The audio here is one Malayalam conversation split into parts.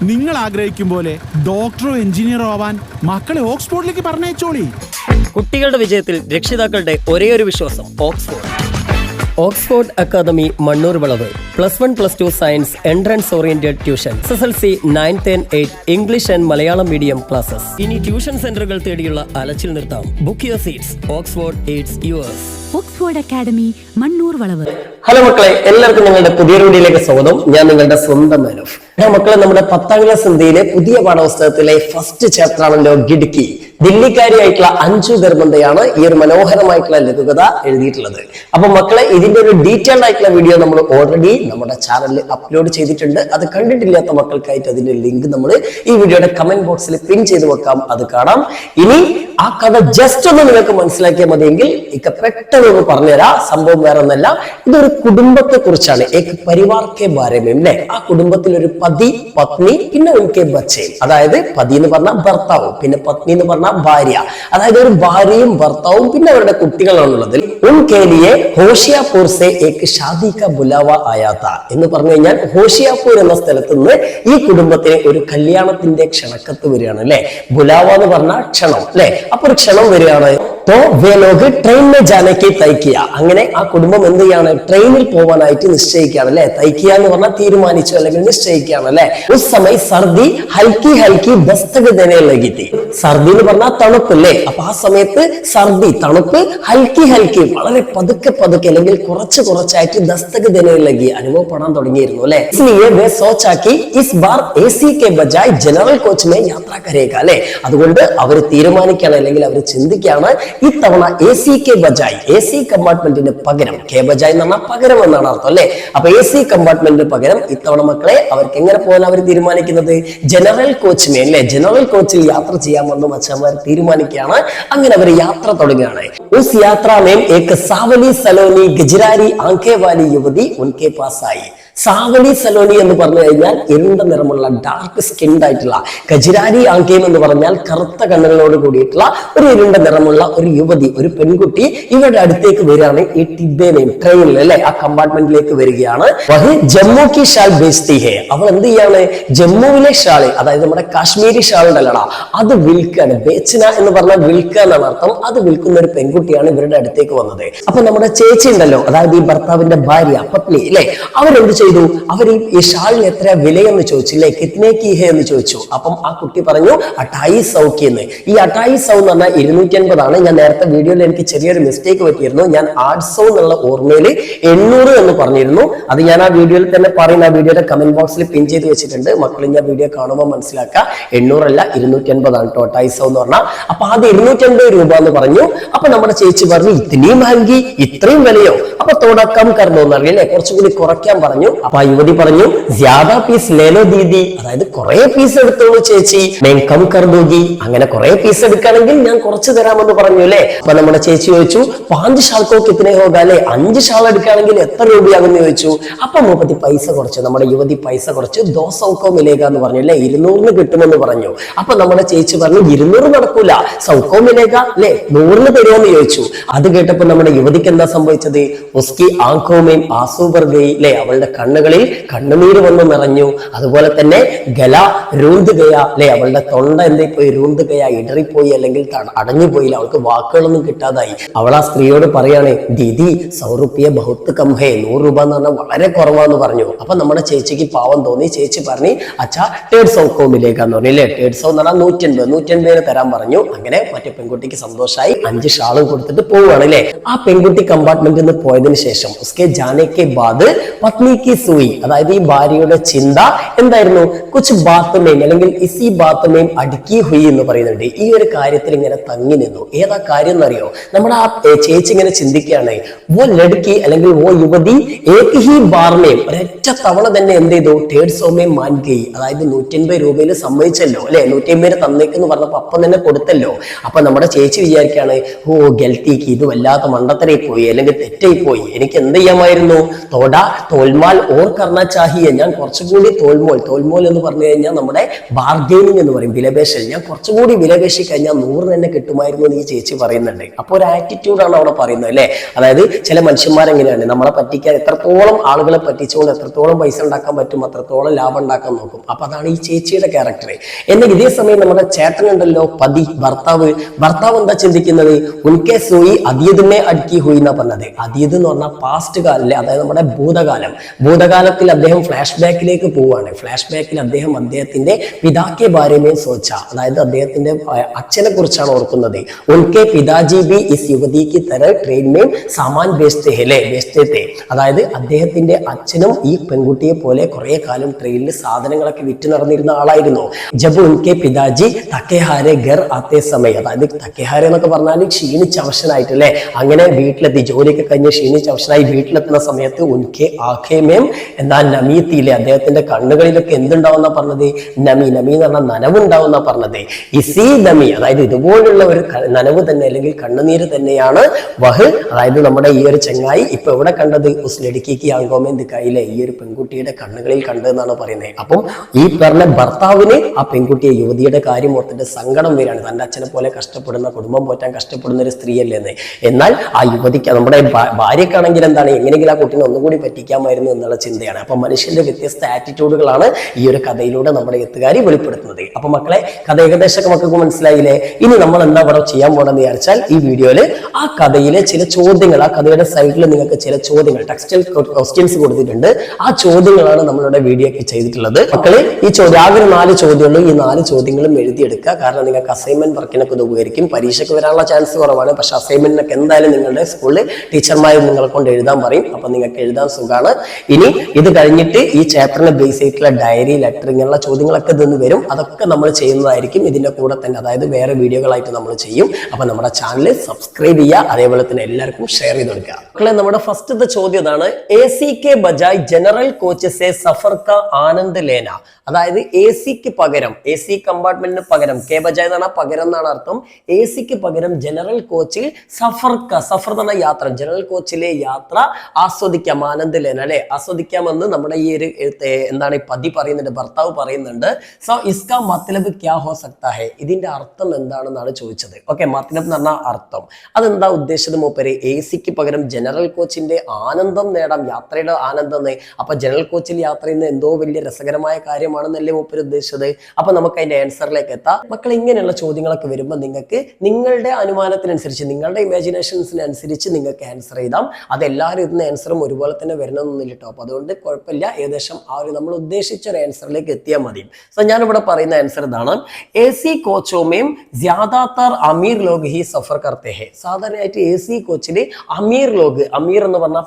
നിങ്ങൾ ആഗ്രഹിക്കും പോലെ ഡോക്ടറോ എഞ്ചിനീയറോ ആവാൻ മക്കളെ ഓക്സ്ഫോർഡിലേക്ക് പറഞ്ഞയച്ചോളി. കുട്ടികളുടെ വിജയത്തിൽ രക്ഷിതാക്കളുടെ ഒരേയൊരു വിശ്വാസം ഓക്സ്ഫോർഡ്. ഓക്സ്ഫോർഡ് അക്കാദമി മണ്ണൂർ വളവ്. +1, +2 science entrance oriented tuition, SSLC 9, 10, 8 English and Malayalam medium classes. ഇനി ട്യൂഷൻ സെന്ററുകൾ തേടിയുള്ള അലച്ചിൽ നിർത്താം. Book your seats. Oxford eats yours. Oxford academy Mannur വളവ്. ഹലോ മക്കളെ, എല്ലാവർക്കും ഞങ്ങളുടെ പുതിയ വീഡിയോയിലേക്ക് സ്വാഗതം. ഞാൻ നിങ്ങളുടെ സ്വന്തം മാനോഫ്. മക്കളെ, നമ്മുടെ 10ാം ക്ലാസ് ഹിന്ദിയിലെ പുതിയ പാഠപുസ്തകത്തിലെ ഫസ്റ്റ് ചാപ്റ്റർ ആണല്ലോ ഗിഡ്കി. ദില്ലിക്കാരിയായിട്ടുള്ള അഞ്ജു ധർമ്മന്തയാണ് ഈ ഒരു മനോഹരമായിട്ടുള്ള ലഘുകഥ എഴുതിയിട്ടുള്ളത്. അപ്പൊ മക്കളെ, ഇതിന്റെ ഒരു ഡീറ്റെയിൽഡ് ആയിട്ടുള്ള വീഡിയോ നമ്മൾ ഓൾറെഡി നമ്മുടെ ചാനലിൽ അപ്ലോഡ് ചെയ്തിട്ടുണ്ട്. അത് കണ്ടിട്ടില്ലാത്ത മക്കൾക്കായിട്ട് അതിന്റെ ലിങ്ക് നമ്മൾ ഈ വീഡിയോയുടെ കമന്റ് ബോക്സിൽ പിൻ ചെയ്ത് വെക്കാം, അത് കാണാം. ഇനി ആ കഥ ജസ്റ്റ് ഒന്ന് നിങ്ങൾക്ക് മനസ്സിലാക്കിയാൽ മതിയെങ്കിൽ ഇക്ക പെട്ടെന്ന് ഒന്ന് പറഞ്ഞുതരാം. സംഭവം വേറെ ഒന്നല്ല, ഇതൊരു കുടുംബത്തെ കുറിച്ചാണ്. ഏക് പരിവാർ കെ ബാരെ മേ അല്ലേ. ആ കുടുംബത്തിൽ ഒരു പതി, പത്നി, പിന്നെ ഉൻകെ ബച്ചേ. അതായത് പതി എന്ന് പറഞ്ഞാൽ ഭർത്താവും, പിന്നെ പത്നി എന്ന് പറഞ്ഞാൽ ഭാര്യ. അതായത് ഒരു ഭാര്യയും ഭർത്താവും പിന്നെ അവരുടെ കുട്ടികളാണുള്ളത്. ഉൻകെ ലിയേ ഹോഷിയാപൂർ സെ ഏക് ഷാദി കാ ബുലാവ ആയാ താ എന്ന് പറഞ്ഞു കഴിഞ്ഞാൽ ഹോഷിയാപൂർ എന്ന സ്ഥലത്ത് നിന്ന് ഈ കുടുംബത്തിന് ഒരു കല്യാണത്തിന്റെ ക്ഷണക്കത്ത് വരികയാണ് അല്ലെ. ബുലാവ എന്ന് പറഞ്ഞാൽ ക്ഷണം അല്ലെ. അപ്പൊ ഒരു ക്ഷണം വരികയാണ്. ട്രെയിനിൽ ജാനയ്ക്ക് തയ്ക്കുക. അങ്ങനെ ആ കുടുംബം എന്ത് ചെയ്യാണ്? ട്രെയിനിൽ പോകാനായിട്ട് നിശ്ചയിക്കുകയാണ് അല്ലെ. തയ്ക്കുക എന്ന് പറഞ്ഞാൽ തീരുമാനിച്ചു അല്ലെങ്കിൽ നിശ്ചയിക്കുകയാണ് അല്ലെ. ഉസ് സമയം സർദി ഹൽക്കി ഹൽക്കി ദസ്തക് ദേനെ ലഗി തീ. സർദി എന്ന് പറഞ്ഞാൽ തണുപ്പ് അല്ലേ. അപ്പൊ ആ സമയത്ത് സർദി തണുപ്പ്, ഹൽക്കി ഹൽക്കി വളരെ പതുക്കെ പതുക്കെ അല്ലെങ്കിൽ കുറച്ച് കുറച്ചായിട്ട് ദസ്തക് ദേനെ ലഗി അനുഭവപ്പെടാൻ തുടങ്ങിയിരുന്നു അല്ലെ. इसलिए वे सोचा कि इस बार एसी के बजाय जनरल कोच में യാത്ര കരേക അല്ലെ. അതുകൊണ്ട് അവർ തീരുമാനിക്കുകയാണ് അല്ലെങ്കിൽ അവർ ചിന്തിക്കുകയാണ്, ഇത്തവണ AC के बजाय AC കമ്പാർട്ട്മെന്റിന് പകരം, കെ ബജായ് എന്ന് പറഞ്ഞാൽ പകരം എന്നാണ് അർത്ഥം അല്ലെ. അപ്പൊ AC കമ്പാർട്ട്മെന്റിന് പകരം ഇത്തവണ മക്കളെ അവർക്ക് എങ്ങനെ പോകാൻ അവർ തീരുമാനിക്കുന്നത്? ജനറൽ കോച്ചിനെ അല്ലെ, ജനറൽ കോച്ചിൽ യാത്ര ചെയ്യാമെന്ന് മച്ചന്മാർ തീരുമാനിക്കുകയാണ്. അങ്ങനെ അവർ യാത്ര തുടങ്ങുകയാണ്. उस यात्रा में एक सावली सलोनी गजरारी आंखें वाली युवती उनके पास आई. സാവലി സലോനി എന്ന് പറഞ്ഞു കഴിഞ്ഞാൽ ഇരുണ്ട നിറമുള്ള ഡാർക്ക് സ്കിൻഡ് ആയിട്ടുള്ള, ഗജരാരി ആങ്കേം എന്ന് പറഞ്ഞാൽ കറുത്ത കണ്ണുകളോട് കൂടിയിട്ടുള്ള ഒരു ഇരുണ്ട നിറമുള്ള ഒരു യുവതി, ഒരു പെൺകുട്ടി ഇവരുടെ അടുത്തേക്ക് വരികയാണ്. ഈ ടിബേനെയും ട്രെയിനിൽ അല്ലെ ആ കമ്പാർട്ട്മെന്റിലേക്ക് വരികയാണ്. ജമ്മു കി ഷാൾ ബേസ്തി ഹേ. അവൾ എന്ത് ചെയ്യാണ്? ജമ്മുവിലെ ഷാള്, അതായത് നമ്മുടെ കാശ്മീരി ഷാൾ ഉണ്ടല്ലടാ, അത് വിൽക്കാണ്. ബേച്ചന എന്ന് പറഞ്ഞാൽ വിൽക്കുക എന്നാണ് അർത്ഥം. അത് വിൽക്കുന്ന ഒരു പെൺകുട്ടിയാണ് ഇവരുടെ അടുത്തേക്ക് വന്നത്. അപ്പൊ നമ്മുടെ ചേച്ചി ഉണ്ടല്ലോ, അതായത് ഈ ഭർത്താവിന്റെ ഭാര്യ, പത്നി അല്ലെ, അവരെന്ത് ചെയ്തു? അവർ ഈ ഷാളിന് എത്ര വിലയെന്ന് ചോദിച്ചില്ലേ, കിത്നെ കി ഹേ എന്ന് ചോദിച്ചു. അപ്പം ആ കുട്ടി പറഞ്ഞു 2800 എന്ന്. ഈ 2800 എന്ന് പറഞ്ഞാൽ 250 ആണ്. ഞാൻ നേരത്തെ വീഡിയോയിൽ എനിക്ക് ചെറിയൊരു മിസ്റ്റേക്ക് പറ്റിയിരുന്നു. ഞാൻ 800 എന്നുള്ള ഓർമ്മയിൽ 800 എന്ന് പറഞ്ഞിരുന്നു. അത് ഞാൻ ആ വീഡിയോയിൽ തന്നെ പറയുന്ന, ആ വീഡിയോയുടെ കമന്റ് ബോക്സിൽ പിൻ ചെയ്ത് വെച്ചിട്ടുണ്ട്. മക്കൾ ഞാൻ വീഡിയോ കാണുമ്പോൾ മനസ്സിലാക്കുക, 800 അല്ല 250 ആണ് കേട്ടോ 2800 എന്ന് പറഞ്ഞാൽ. അപ്പൊ അത് 250 രൂപ എന്ന് പറഞ്ഞു. അപ്പൊ നമ്മുടെ ചേച്ചി പറഞ്ഞു, ഇത്രയും മഹംഗി, ഇത്രയും വിലയോ? അപ്പൊ തുടക്കം കർമ്മം എന്ന് അറിയില്ലേ, കുറച്ചുകൂടി കുറയ്ക്കാൻ പറഞ്ഞു. അപ്പൊ ആ യുവതി പറഞ്ഞു, ജ്യാദാ പീസ് ലേലോ ദീദി, അതായത് കുറെ പീസ് എടുത്തോളൂ ചേച്ചി, ഞാൻ കം കർദൂഗി. അങ്ങനെ കുറെ പീസ് എടുക്കുകയാണെങ്കിൽ ഞാൻ കുറച്ച് തരാമെന്ന് പറഞ്ഞു അല്ലെ. അപ്പൊ നമ്മുടെ ചേച്ചി ചോദിച്ചു, 5 ഷാൾക്കോ കിത്തനെ ഹോഗ അല്ലെ, 5 ഷാൾ എടുക്കുകയാണെങ്കിൽ എത്ര രൂപയാകുമെന്ന് ചോദിച്ചു. അപ്പൊ മൂപ്പത്തി പൈസ കുറച്ച്, നമ്മുടെ യുവതി പൈസ കുറച്ച് 200 മിലേക എന്ന് പറഞ്ഞു അല്ലെ, 200 കിട്ടുമെന്ന് പറഞ്ഞു. അപ്പൊ നമ്മുടെ ചേച്ചി പറഞ്ഞു, 200 നടക്കൂല, 100 മിലേക അല്ലെ, 100 തരുമെന്ന് ചോദിച്ചു. അത് കേട്ടപ്പോ നമ്മുടെ യുവതിക്ക് എന്താ സംഭവിച്ചത്? ഉസ്കി ആങ്കോമേം ആസൂ ഭർ ഗയി അല്ലെ, അവളുടെ കണ്ണുകളിൽ കണ്ണുനീര് വന്ന് നിറഞ്ഞു. അതുപോലെ തന്നെ ഗല രൂന്ത് ഗയ അല്ലെ, അവളുടെ തൊണ്ട എന്തായി പോയി? രൂന്ത് ഗയ, ഇടറിപ്പോയി അല്ലെങ്കിൽ അടഞ്ഞുപോയില്ല. അവൾക്ക് വാക്കുകളൊന്നും കിട്ടാതായി. അവൾ ആ സ്ത്രീയോട് പറയാണ്, ദീദി 100 റുപ്യ ബഹുത്ത് കം ഹേ, 100 രൂപ എന്ന് പറഞ്ഞാൽ വളരെ കുറവാന്ന് പറഞ്ഞു. അപ്പൊ നമ്മുടെ ചേച്ചിക്ക് പാവം തോന്നി. ചേച്ചി പറഞ്ഞു, അച്ഛാ 150 മിലേക എന്ന് പറഞ്ഞു അല്ലെ. 150 എന്ന് പറഞ്ഞാൽ 150 തരാൻ പറഞ്ഞു. അങ്ങനെ മറ്റേ പെൺകുട്ടിക്ക് സന്തോഷമായി, 5 ഷാളും കൊടുത്തിട്ട് പോവുകയാണ് അല്ലെ. ആ പെൺകുട്ടി കമ്പാർട്ട്മെന്റിൽ നിന്ന് പോയതിനു ശേഷം ഉസ്കെ ജാനെ കെ ബാദ് പത്നി കി സൂയി, അതായത് ഈ ഭാര്യയുടെ ചിന്ത എന്തായിരുന്നു? കുച്ച് ബാത്തുമേം അല്ലെങ്കിൽ ഇസി ബാത്തുമേം അടുക്കി ഹുയി എന്ന് പറയുന്നുണ്ട്. ഈ ഒരു കാര്യത്തിൽ ഇങ്ങനെ തങ്ങി നിന്നു. ഏതാ കാര്യം എന്നറിയോ? നമ്മുടെ ആ ചേച്ചി ഇങ്ങനെ ചിന്തിക്കുകയാണ്, ഓ ലടുക്കി അല്ലെങ്കിൽ ഓ യുവതി ഏക് ഹി ബാർമേം, ഒരൊറ്റ തവണ തന്നെ എന്ത് ചെയ്തു? 150 മാൻകി, അതായത് 150 രൂപയിൽ സമ്മതിച്ചല്ലോ അല്ലെ. 150 തന്നേക്കെന്ന് പറഞ്ഞപ്പോ അപ്പം തന്നെ കൊടുത്തല്ലോ. അപ്പൊ നമ്മുടെ ചേച്ചി വിചാരിക്കുകയാണ്, ഓ ഗൽത്തിക്ക്, ഇത് വല്ലാത്ത മണ്ടത്തരായി പോയി അല്ലെങ്കിൽ തെറ്റായി പോയി. എനിക്ക് എന്ത് ചെയ്യാമായിരുന്നു? തോട തോൽമാൽ ഓർ കർണ ചാഹിയെ, ഞാൻ കുറച്ചുകൂടി തോൽമോൽ എന്ന് പറഞ്ഞു കഴിഞ്ഞാൽ നമ്മുടെ ബാർഗെയിനിങ് എന്ന് പറയും, വിലപേശൽ. ഞാൻ കുറച്ചുകൂടി വിലപേശി കഴിഞ്ഞാൽ 100 തന്നെ കിട്ടുമായിരുന്നു എന്ന് ഈ ചേച്ചി പറയുന്നുണ്ട്. അപ്പോൾ ഒരു ആറ്റിറ്റ്യൂഡാണ് അവിടെ പറയുന്നത് അല്ലെ. അതായത് ചില മനുഷ്യന്മാരെങ്ങനെയാണ് നമ്മളെ പറ്റിക്കാൻ, എത്രത്തോളം ആളുകളെ പറ്റിച്ചുകൊണ്ട് എത്രത്തോളം പൈസ ഉണ്ടാക്കാൻ പറ്റും അത്രത്തോളം ലാഭം ഉണ്ടാക്കാൻ നോക്കും. അപ്പൊ അതാണ് ഈ ചേച്ചിയുടെ ക്യാരക്ടർ. എന്നാൽ ഇതേ സമയം നമ്മുടെ ചേട്ടനുണ്ടല്ലോ, പതി, ഭർത്താവ് എന്താ ചിന്തിക്കുന്നത്? ഉൻകെ സോയി അതീതിനെ അടുക്കി ഹുയി എന്നാ പറഞ്ഞത്. അതീത് എന്ന് പറഞ്ഞാൽ പാസ്റ്റ് കാലല്ലേ, അതായത് നമ്മുടെ ഭൂതകാലത്തിൽ അദ്ദേഹം ഫ്ലാഷ് ബാക്കിലേക്ക് പോവുകയാണ്. ഫ്ലാഷ് ബാക്കിൽ അദ്ദേഹത്തിന്റെ പിതാക്കെ ബാരേമേ സോച്ച, അതായത് അദ്ദേഹത്തിന്റെ അച്ഛനെ കുറിച്ചാണ് ഓർക്കുന്നത്. ഉൻകെ പിതാജി ബി ഇസ് യുവതിക്ക് തര ട്രെയിൻ മേ സാമാൻ ബേച്ചത്തെ ഹെ ബേച്ചത്തെ, അതായത് അദ്ദേഹത്തിന്റെ അച്ഛനും ഈ പെൺകുട്ടിയെ പോലെ കുറെ കാലം ട്രെയിനിൽ സാധനങ്ങളൊക്കെ വിറ്റ് നടന്നിരുന്ന ആളായിരുന്നു. ജബ് ഉൻകെ പിതാജി തക്കേഹാരെ ഗർ ആത്തേ സമയ, അതായത് തക്കേഹാരെ എന്നൊക്കെ പറഞ്ഞാൽ ക്ഷീണിച്ച അവശനായിട്ടല്ലേ, അങ്ങനെ വീട്ടിലെത്തി, ജോലിയൊക്കെ കഴിഞ്ഞ് ക്ഷീണിച്ച അവശനായി വീട്ടിലെത്തുന്ന സമയത്ത് ഉൻകെ ആഖേമേം എന്നാൽ നമീത്തിയിലെ, അദ്ദേഹത്തിന്റെ കണ്ണുകളിലൊക്കെ എന്തുണ്ടാവുന്ന പറഞ്ഞത്? നമി എന്ന് പറഞ്ഞാൽ നനവുണ്ടാവുന്ന പറഞ്ഞത്. ഇസി നമി, അതായത് ഇതുപോലുള്ള ഒരു നനവ് തന്നെ അല്ലെങ്കിൽ കണ്ണുനീര് തന്നെയാണ് വഹ്, അതായത് നമ്മുടെ ഈ ഒരു ചെങ്ങായി ഇപ്പൊ എവിടെ കണ്ടത്? ഉസ് ലടുക്കിക്ക് ആങ്കോമേ ദിക്കായിലെ, ഈ ഒരു പെൺകുട്ടിയുടെ കണ്ണുകളിൽ കണ്ടതെന്നാണ് പറയുന്നത്. അപ്പം ഈ പറഞ്ഞ ഭർത്താവിന് ആ പെൺകുട്ടിയെ, യുവതിയുടെ കാര്യം ഓർത്തിട്ട് സങ്കടം വരികയാണ്. തന്റെ അച്ഛനെ പോലെ കഷ്ടപ്പെടുന്ന, കുടുംബം പോറ്റാൻ കഷ്ടപ്പെടുന്ന ഒരു സ്ത്രീയല്ലേന്ന്. എന്നാൽ ആ യുവതിക്ക്, നമ്മുടെ ഭാര്യക്കാണെങ്കിൽ എന്താണ്, എങ്ങനെയെങ്കിലും ആ കുട്ടീനെ ഒന്നുകൂടി പറ്റിക്കാമായിരുന്നു എന്നുള്ള ചിന്തയാണ്. അപ്പൊ മനുഷ്യന്റെ വ്യത്യസ്ത ആറ്റിറ്റ്യൂഡുകളാണ് ഈ ഒരു കഥയിലൂടെ നമ്മുടെ എത്തുകാരി വെളിപ്പെടുത്തുന്നത്. അപ്പൊ മക്കളെ, കഥ ഏകദേശമൊക്കെ മക്കൾക്ക് മനസ്സിലായില്ലേ? ഇനി നമ്മൾ എന്താ ഇവിടെ ചെയ്യാൻ പോകണമെന്ന് വിചാരിച്ചാൽ, ഈ വീഡിയോയിൽ ആ കഥയിലെ ചില ചോദ്യങ്ങൾ, ആ കഥയുടെ സൈഡിൽ നിങ്ങൾക്ക് ചില ചോദ്യങ്ങൾ, ടെക്സ്റ്റൽ ക്വസ്റ്റ്യൻസ് കൊടുത്തിട്ടുണ്ട്. ആ ചോദ്യങ്ങളാണ് നമ്മളുടെ വീഡിയോക്ക് ചെയ്തിട്ടുള്ളത്. മക്കളെ, ഈ ആകെ 4 ചോദ്യങ്ങളും ഈ 4 ചോദ്യങ്ങളും എഴുതിയെടുക്കുക. കാരണം നിങ്ങൾക്ക് അസൈൻമെന്റ് വർക്കിനൊക്കെ ഇത് ഉപകരിക്കും. പരീക്ഷയ്ക്ക് വരാനുള്ള ചാൻസ് കുറവാണ്, പക്ഷെ അസൈൻമെന്റിനൊക്കെ എന്തായാലും നിങ്ങളുടെ സ്കൂളിൽ ടീച്ചർമാർ നിങ്ങളെ കൊണ്ട് എഴുതാൻ പറയും. അപ്പൊ നിങ്ങൾക്ക് എഴുതാൻ സുഖമാണ്. ഇനി ഇത് കഴിഞ്ഞിട്ട് ഈ ചാപ്റ്ററിനെ ബേസ് ചെയ്തിട്ടുള്ള ഡയറി, ലെറ്റർ, ഇങ്ങനെയുള്ള ചോദ്യങ്ങളൊക്കെ ഇതൊന്ന് വരും. അതൊക്കെ നമ്മൾ ചെയ്യുന്നതായിരിക്കും ഇതിന്റെ കൂടെ തന്നെ, അതായത് വേറെ വീഡിയോകളായിട്ട് നമ്മൾ ചെയ്യും. അപ്പൊ നമ്മുടെ ചാനൽ സബ്സ്ക്രൈബ് ചെയ്യുക, അതേപോലെ തന്നെ എല്ലാവർക്കും ഷെയർ ചെയ്ത് കൊടുക്കുക. മക്കളെ, നമ്മുടെ ഫസ്റ്റത്തെ ചോദ്യം ഇതാണ്. AC के बजाय जनरल कोच से सफर का आनंद लेना, അതായത് AC പകരം, AC കമ്പാർട്ട്മെന്റിന് പകരം, കെ ബജായ് എന്നാണ് പകരം എന്നാണ് അർത്ഥം. AC പകരം ജനറൽ കോച്ചിൽ സഫർ എന്ന യാത്ര, ജനറൽ കോച്ചിലെ യാത്ര ആസ്വദിക്കാം, ആനന്ദ് ലേന അല്ലെ, ആസ്വദിക്കാമെന്ന് നമ്മുടെ ഈ ഒരു എന്താണ് ഈ പതി പറയുന്നുണ്ട്, ഭർത്താവ് പറയുന്നുണ്ട്. സോ ഇസ്കാ മത്ലബ് ക്യാ ഹോ സക്താ ഹെ, ഇതിന്റെ അർത്ഥം എന്താണെന്നാണ് ചോദിച്ചത്. ഓക്കെ, മത്ലബ് എന്ന് പറഞ്ഞാൽ അർത്ഥം. അതെന്താ ഉദ്ദേശിച്ചത് മൂപ്പര്? AC പകരം ജനറൽ കോച്ചിന്റെ ആനന്ദം നേടാം, യാത്രയുടെ ആനന്ദം. അപ്പൊ ജനറൽ കോച്ചിൽ യാത്ര ചെയ്യുന്ന എന്തോ വലിയ രസകരമായ കാര്യമാണെന്നല്ലേ മൂപ്പര് ഉദ്ദേശിച്ചത്. അപ്പൊ നമുക്ക് അതിന്റെ ആൻസറിലേക്ക് എത്താം. മക്കൾ, ഇങ്ങനെയുള്ള ചോദ്യങ്ങളൊക്കെ വരുമ്പോൾ നിങ്ങൾക്ക് നിങ്ങളുടെ അനുമാനത്തിനനുസരിച്ച്, നിങ്ങളുടെ ഇമാജിനേഷൻസിനനുസരിച്ച് നിങ്ങൾക്ക് ആൻസർ ചെയ്താം. അതെല്ലാവരും ഇതിന് ആൻസറും ഒരുപോലെ തന്നെ വരണമെന്നൊന്നുമില്ല കേട്ടോ. അപ്പൊ അതുകൊണ്ട് കുഴപ്പമില്ല, ഏകദേശം ആ ഒരു നമ്മൾ ഉദ്ദേശിച്ച ഒരു ആൻസറിലേക്ക് എത്തിയാൽ മതി. സോ ഞാനിവിടെ പറയുന്ന ആൻസർ ഇതാണ്. AC കോച്ചോമേം ജ്യാദാതർ അമീർ ലോഗ് ഹി സഫർ കർത്തേ ഹെ, സാധാരണയായിട്ട് AC കോച്ചിൽ അമീർ ലോഗ്, അമീർ എന്ന് പറഞ്ഞാൽ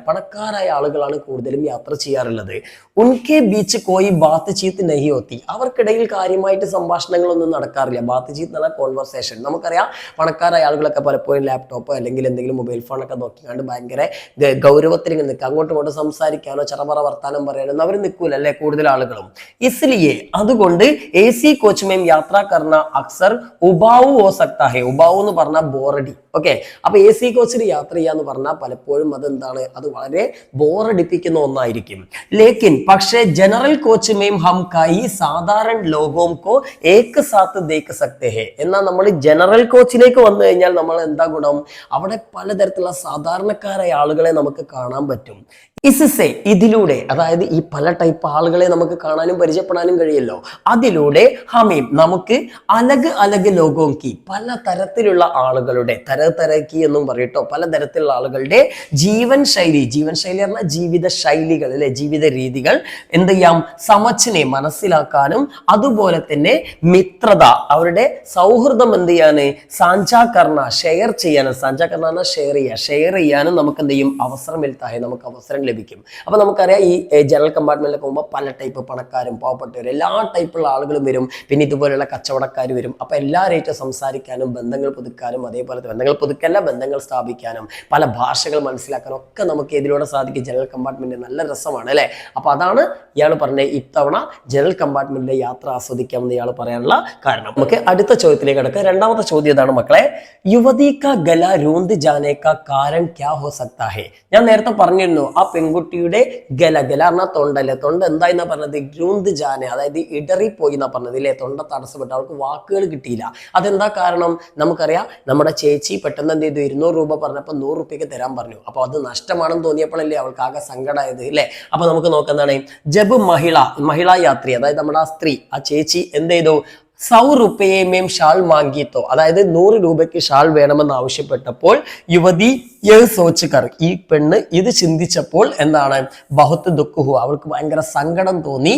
പണക്കാരായ ആളുകളാണ് കൂടുതലും യാത്ര ചെയ്യാറുള്ളത്. ഉൻകെ ബീച്ച് കോയി ബാത്ത് ചീത്ത് നഹി ഹോത്തി, അവർക്കിടയിൽ കാര്യമായിട്ട് സംഭാഷണങ്ങളൊന്നും നടക്കാറില്ല. ബാത്ത് ചീത്ത് എന്നുള്ള കോൺവെർസേഷൻ. നമുക്കറിയാം, പണക്കാരായ ആളുകളൊക്കെ പലപ്പോഴും ലാപ്ടോപ്പോ അല്ലെങ്കിൽ എന്തെങ്കിലും മൊബൈൽ ഫോണൊക്കെ നോക്കിക്കാണ്ട് ഭയങ്കര ഗൗരവത്തിൽ നിൽക്കുക, അങ്ങോട്ടും ഇങ്ങോട്ടും സംസാരിക്കാനോ ചറപറ വർത്താനം പറയാനോ അവർ നിൽക്കൂല അല്ലെ, കൂടുതൽ ആളുകളും. ഇസ്ലിയെ, അതുകൊണ്ട് AC കോച്ചുമേം യാത്ര കർണ അക്സർ ഉബാവു ഹോ സക്താ ഹെ, ഉബാവു എന്ന് പറഞ്ഞാൽ ബോറടി. ഓക്കെ, അപ്പൊ AC കോച്ചിൽ യാത്ര ചെയ്യാന്ന് പറഞ്ഞാൽ പലപ്പോഴും അതെന്താണ്, അത് വളരെ ബോറടിപ്പിക്കുന്ന ഒന്നായിരിക്കും. ലേക്കിൻ പക്ഷേ ജനറൽ കോച്ചുമേം ഹം കൈ സാധാരണ ലോഗോം കോ ഏക് സാത്ത് ദേഖ് സക്തേ ഹെ, എന്നാൽ നമ്മൾ ജനറൽ കോച്ചിലേക്ക് വന്നു കഴിഞ്ഞാൽ നമ്മൾ എന്താ ഗുണം? അവിടെ പലതരത്തിലുള്ള സാധാരണക്കാരായ ആളുകളെ നമുക്ക് കാണാൻ പറ്റും. ഇസ്സെ, ഇതിലൂടെ, അതായത് ഈ പല ടൈപ്പ് ആളുകളെ നമുക്ക് കാണാനും പരിചയപ്പെടാനും കഴിയല്ലോ. അതിലൂടെ ഹമീം, നമുക്ക് അലഗ് ലോകോങ്കി, പല തരത്തിലുള്ള ആളുകളുടെ, തരക്കി എന്നും പറയട്ടോ, പലതരത്തിലുള്ള ആളുകളുടെ ജീവൻ ശൈലി പറഞ്ഞാൽ ജീവിത ശൈലികൾ അല്ലെ, ജീവിത രീതികൾ എന്ത് ചെയ്യാം? സമച്ചിനെ മനസ്സിലാക്കാനും, അതുപോലെ തന്നെ മിത്രത, അവരുടെ സൗഹൃദം എന്ത് ചെയ്യാന്? സാഞ്ചാകർണ, ഷെയർ ചെയ്യാനും, സാഞ്ചാകർണ ഷെയർ ചെയ്യാനും നമുക്ക് എന്ത് ചെയ്യും? അവസരം മിൽത്താഹെ, നമുക്ക് അവസരം ലഭിക്കും. അപ്പൊ നമുക്കറിയാം ഈ ജനറൽ കമ്പാർട്ട്മെന്റിലൊക്കെ പോകുമ്പോൾ പല ടൈപ്പ് പണക്കാരും പാവപ്പെട്ടവരും എല്ലാ ടൈപ്പുള്ള ആളുകളും വരും. പിന്നെ ഇതുപോലെയുള്ള കച്ചവടക്കാർ വരും. അപ്പൊ എല്ലാവരായിട്ട് സംസാരിക്കാനും ബന്ധങ്ങൾ പുതുക്കാനും അതേപോലെ ബന്ധങ്ങൾ പുതുക്കല്ല ബന്ധങ്ങൾ സ്ഥാപിക്കാനും പല ഭാഷകൾ മനസ്സിലാക്കാനും ഒക്കെ നമുക്ക് ഇതിലൂടെ സാധിക്കും. ജനറൽ കമ്പാർട്ട്മെന്റ് നല്ല രസമാണ് അല്ലെ. അപ്പൊ അതാണ് ഇയാൾ പറഞ്ഞ ഇത്തവണ ജനറൽ കമ്പാർട്ട്മെന്റിലെ യാത്ര ആസ്വദിക്കാമെന്ന് ഇയാൾ പറയാനുള്ള കാരണം. നമുക്ക് അടുത്ത ചോദ്യത്തിലേക്ക് കിടക്കുക. രണ്ടാമത്തെ ചോദ്യം ഇതാണ് മക്കളെ, യുവതി കാ ഗല രൂന്ത് ജാനെ കാ കാരൺ ക്യാ ഹോ സക്താ ഹെ. ഞാൻ നേരത്തെ പറഞ്ഞിരുന്നു ആ പെൺകുട്ടിയുടെ ഗല പറഞ്ഞ തൊണ്ടല്ലേ, തൊണ്ട എന്തായെന്നാ പറഞ്ഞത്, രൂന്ത് ജാനെ, അതായത് ഇടറിപ്പോയി എന്നാ പറഞ്ഞത് ഇല്ലേ, തൊണ്ട തടസ്സപ്പെട്ടു, അവൾക്ക് വാക്കുകൾ കിട്ടിയില്ല. അതെന്താ കാരണം നമുക്കറിയാം. നമ്മുടെ ചേച്ചി പെട്ടെന്ന് എന്ത് ചെയ്തു, 200 രൂപ പറഞ്ഞപ്പോൾ 100 രൂപയ്ക്ക് തരാൻ പറഞ്ഞു. അപ്പൊ അത് നഷ്ടമാണെന്ന് തോന്നിയപ്പോഴല്ലേ അവൾക്ക് ആകെ സങ്കടമായത് അല്ലേ. അപ്പൊ നമുക്ക് നോക്കുന്നതാണ്, ജബ് മഹിളാ യാത്രി, അതായത് നമ്മുടെ ആ സ്ത്രീ ആ ചേച്ചി എന്ത് ചെയ്തു, 100 രൂപയേമേം ഷാൾ മാങ്കിത്തോ, അതായത് 100 രൂപയ്ക്ക് ഷാൾ വേണമെന്ന് ആവശ്യപ്പെട്ടപ്പോൾ യുവതി സോച്ചുകർ, ഈ പെണ്ണ് ഇത് ചിന്തിച്ചപ്പോൾ എന്താണ്, ബഹുത്ത് ദുഃഖഹു, അവൾക്ക് ഭയങ്കര സങ്കടം തോന്നി.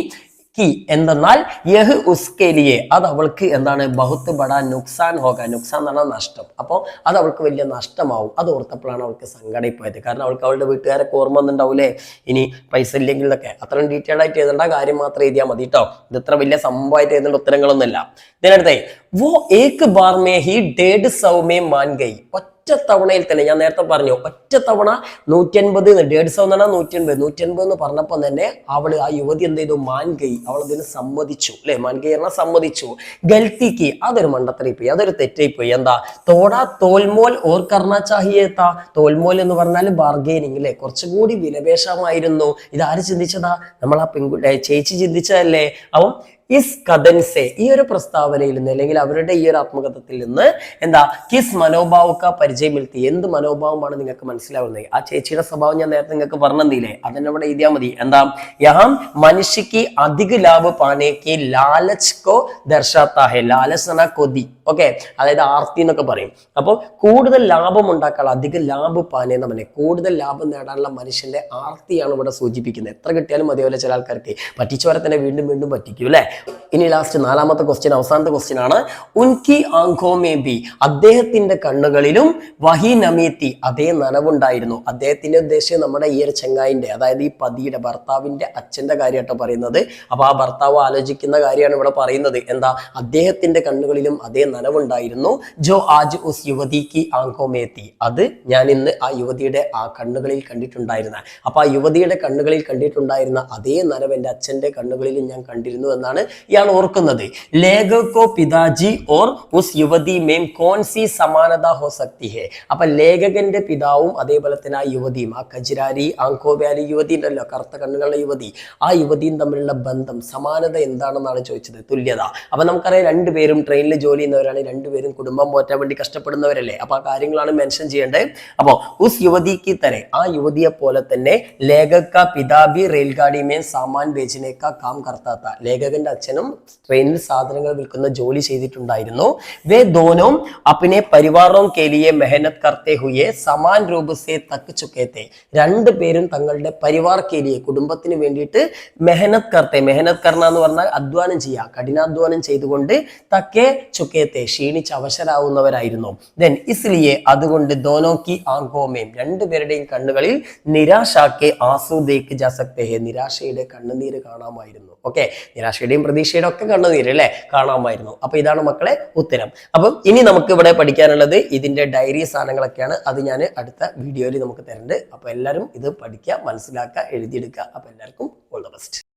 കി എന്തെന്നാൽ യഹ് ഉസ്കേലിയെ, അത് അവൾക്ക് എന്താണ്, ബഹുത്ത് ബടാ നുക്സാൻ ഹോക, നുക്സാൻ എന്ന് പറഞ്ഞാൽ നഷ്ടം. അപ്പോൾ അത് അവൾക്ക് വലിയ നഷ്ടമാവും. അത് ഓർത്തപ്പോഴാണ് അവൾക്ക് സങ്കടപ്പോയത്. കാരണം അവൾക്ക് അവളുടെ വീട്ടുകാരൊക്കെ ഓർമ്മ വന്നിട്ടുണ്ടാവൂലേ, ഇനി പൈസ ഇല്ലെങ്കിലൊക്കെ. അത്രയും ഡീറ്റെയിൽ ആയിട്ട് എഴുതേണ്ട, കാര്യം മാത്രം എഴുതിയാൽ മതി കേട്ടോ. ഇത് ഇത്ര വലിയ സംഭവമായിട്ട് എഴുതേണ്ട ഉത്തരങ്ങളൊന്നുമില്ല. ഇതിനടുത്തേ വോ ഏക് ബാർ മേ ഹി 150 മേ മാൻ ഗൈ, ഒറ്റ തവണയിൽ തന്നെ, ഞാൻ നേരത്തെ പറഞ്ഞു ഒറ്റ തവണ 150, 150 എന്ന് പറഞ്ഞാൽ 150 എന്ന് പറഞ്ഞപ്പോൾ തന്നെ അവള് ആ യുവതി എന്ത് ചെയ്തു, മാൻകൈ, അവൾ അതിന് സമ്മതിച്ചു അല്ലെ. മാൻകൈ പറഞ്ഞാൽ സമ്മതിച്ചു. ഗൽത്തിക്ക്, അതൊരു മണ്ടത്തരയി പോയി, അതൊരു തെറ്റായി പോയി. എന്താ, തോടാ തോൽമോൽ ഓർ കർണ ചാഹിയേത്താ, തോൽമോൽ എന്ന് പറഞ്ഞാൽ ബാർഗെയിനിങ് അല്ലെ, കുറച്ചുകൂടി വിലപേശമായിരുന്നു. ഇതാര് ചിന്തിച്ചതാ, നമ്മൾ ആ ചേച്ചി ചിന്തിച്ചതല്ലേ. അപ്പം ഇസ് കഥൻസെ, ഈ ഒരു പ്രസ്താവനയിൽ നിന്ന് അല്ലെങ്കിൽ അവരുടെ ഈ ഒരു ആത്മകഥത്തിൽ നിന്ന് എന്താ, കിസ് മനോഭാവക്ക പരിചയം മിൽത്തി, എന്ത് മനോഭാവമാണ് നിങ്ങൾക്ക് മനസ്സിലാവുന്നത്. ആ ചേച്ചിയുടെ സ്വഭാവം ഞാൻ നേരത്തെ നിങ്ങൾക്ക് പറഞ്ഞില്ലേ, അതിനെ അവിടെ എഴുതിയാൽ മതി. എന്താ, യഹാം മനുഷ്യക്ക് അധിക ലാഭ പാനേക്ക് ലാലച്ച് കോ ദർശാത്താ ഹെ, ലാലച്ച് എന്ന കൊതി, ഓക്കെ, അതായത് ആർത്തി എന്നൊക്കെ പറയും. അപ്പോൾ കൂടുതൽ ലാഭം ഉണ്ടാക്കാനുള്ള, അധിക ലാഭ പാനേ എന്ന് പറഞ്ഞാൽ കൂടുതൽ ലാഭം നേടാനുള്ള മനുഷ്യന്റെ ആർത്തിയാണ് ഇവിടെ സൂചിപ്പിക്കുന്നത്. എത്ര കിട്ടിയാലും അതേപോലെ ചില ആൾക്കാർക്ക് പറ്റിച്ചവരെ തന്നെ വീണ്ടും വീണ്ടും പറ്റിക്കും അല്ലെ. ഇനി ലാസ്റ്റ് 4ാമത്തെ ക്വസ്റ്റ്യൻ, അവസാനത്തെ ക്വസ്റ്റ്യൻ ആണ്, ഉൻകി ആങ്കോ മേ ബി, അദ്ദേഹത്തിന്റെ കണ്ണുകളിലും വഹി നമീത്തി, അതേ നനവുണ്ടായിരുന്നു. അദ്ദേഹത്തിന്റെ ഉദ്ദേശം നമ്മുടെ ഈ ഒരു ചെങ്ങായിന്റെ, അതായത് ഈ പതിയുടെ ഭർത്താവിന്റെ അച്ഛന്റെ കാര്യമായിട്ടോ പറയുന്നത്. അപ്പൊ ആ ഭർത്താവ് ആലോചിക്കുന്ന കാര്യമാണ് ഇവിടെ പറയുന്നത്. എന്താ, അദ്ദേഹത്തിന്റെ കണ്ണുകളിലും അതേ നനവുണ്ടായിരുന്നു. ജോ ആജ് ഉസ് യുവതിക്ക് ആങ്കോ മേത്തി, അത് ഞാൻ ഇന്ന് ആ യുവതിയുടെ ആ കണ്ണുകളിൽ കണ്ടിട്ടുണ്ടായിരുന്ന, അപ്പൊ ആ യുവതിയുടെ കണ്ണുകളിൽ കണ്ടിട്ടുണ്ടായിരുന്ന അതേ നനവ് എന്റെ അച്ഛന്റെ കണ്ണുകളിലും ഞാൻ കണ്ടിരുന്നു എന്നാണ് ഇയാൾ ഓർക്കുന്നത്. ലേഖകോ പിതാജി ഓർ ഉസ് യുവതി മേം കോൺ സി സമാനത ഹോ സക്തി ഹെ, അപ്പൊ ലേഖകന്റെ പിതാവും അതേപോലെ തന്നെ ആ യുവതിയും, ആ കജിരാരി ആങ്കോ വാലി യുവതി ഉണ്ടല്ലോ, കറുത്ത കണ്ണുകളുടെ യുവതി, ആ യുവതിയും തമ്മിലുള്ള ബന്ധം, സമാനത എന്താണെന്നാണ് ചോദിച്ചത്, തുല്യത. അപ്പൊ നമുക്കറിയാം രണ്ടുപേരും ട്രെയിനിൽ ജോലി ചെയ്യുന്നവരാണ്, രണ്ടുപേരും കുടുംബം പോറ്റാൻ വേണ്ടി കഷ്ടപ്പെടുന്നവരല്ലേ. അപ്പൊ ആ കാര്യങ്ങളാണ് മെൻഷൻ ചെയ്യേണ്ടത്. അപ്പോ ഉസ് യുവതിക്ക് തരെ, ആ യുവതിയെ പോലെ തന്നെ ലേഖക പിതാബി റെയിൽഗാഡി മേ സാമാൻ ബേച്ചനേക്ക കാം കർത്താത്ത, ലേഖകന്റെ അച്ഛനും ട്രെയിനിൽ സാധനങ്ങൾ വിൽക്കുന്ന ജോലി ചെയ്തിട്ടുണ്ടായിരുന്നു. വേ ദോനോ അപ്പിനെ പരിവാറോം കേലിയെ മെഹനത് കർത്തേ ഹുയെ സമാൻ രൂപ സേ തക്ക് ചുക്കേത്തെ, രണ്ടുപേരും തങ്ങളുടെ പരിവാർ കേലിയെ, കുടുംബത്തിന് വേണ്ടിയിട്ട് മെഹനത് കർത്തേ, മെഹനത് കർണ എന്ന് പറഞ്ഞാൽ അധ്വാനം ചെയ്യുക, കഠിനാധ്വാനം ചെയ്തുകൊണ്ട് തക്കേ ചുക്കേത്തെ, ക്ഷീണിച്ച് അവശരാകുന്നവരായിരുന്നു. ദെൻ ഇസ്ലിയെ, അതുകൊണ്ട് ദോനോ കി ആങ്കോമേം, രണ്ടുപേരുടെയും കണ്ണുകളിൽ നിരാശാക്കെ ആസൂദേക്ക് ജാ സക്തേ ഹെ, നിരാശയുടെ കണ്ണുനീര് കാണാമായിരുന്നു. ഓക്കെ, നിരാശയുടെയും പ്രതീക്ഷയുടെ ഒക്കെ കണ്ണുനീര് അല്ലെ കാണാമായിരുന്നു. അപ്പൊ ഇതാണ് മക്കളെ ഉത്തരം. അപ്പം ഇനി നമുക്ക് ഇവിടെ പഠിക്കാനുള്ളത് ഇതിന്റെ ഡയറി സാധനങ്ങളൊക്കെയാണ്. അത് ഞാൻ അടുത്ത വീഡിയോയിൽ നമുക്ക് തരുന്നുണ്ട്. അപ്പൊ എല്ലാവരും ഇത് പഠിക്കുക, മനസ്സിലാക്കുക, എഴുതിയെടുക്കുക. അപ്പൊ എല്ലാവർക്കും ഓൾ ദ ബെസ്റ്റ്.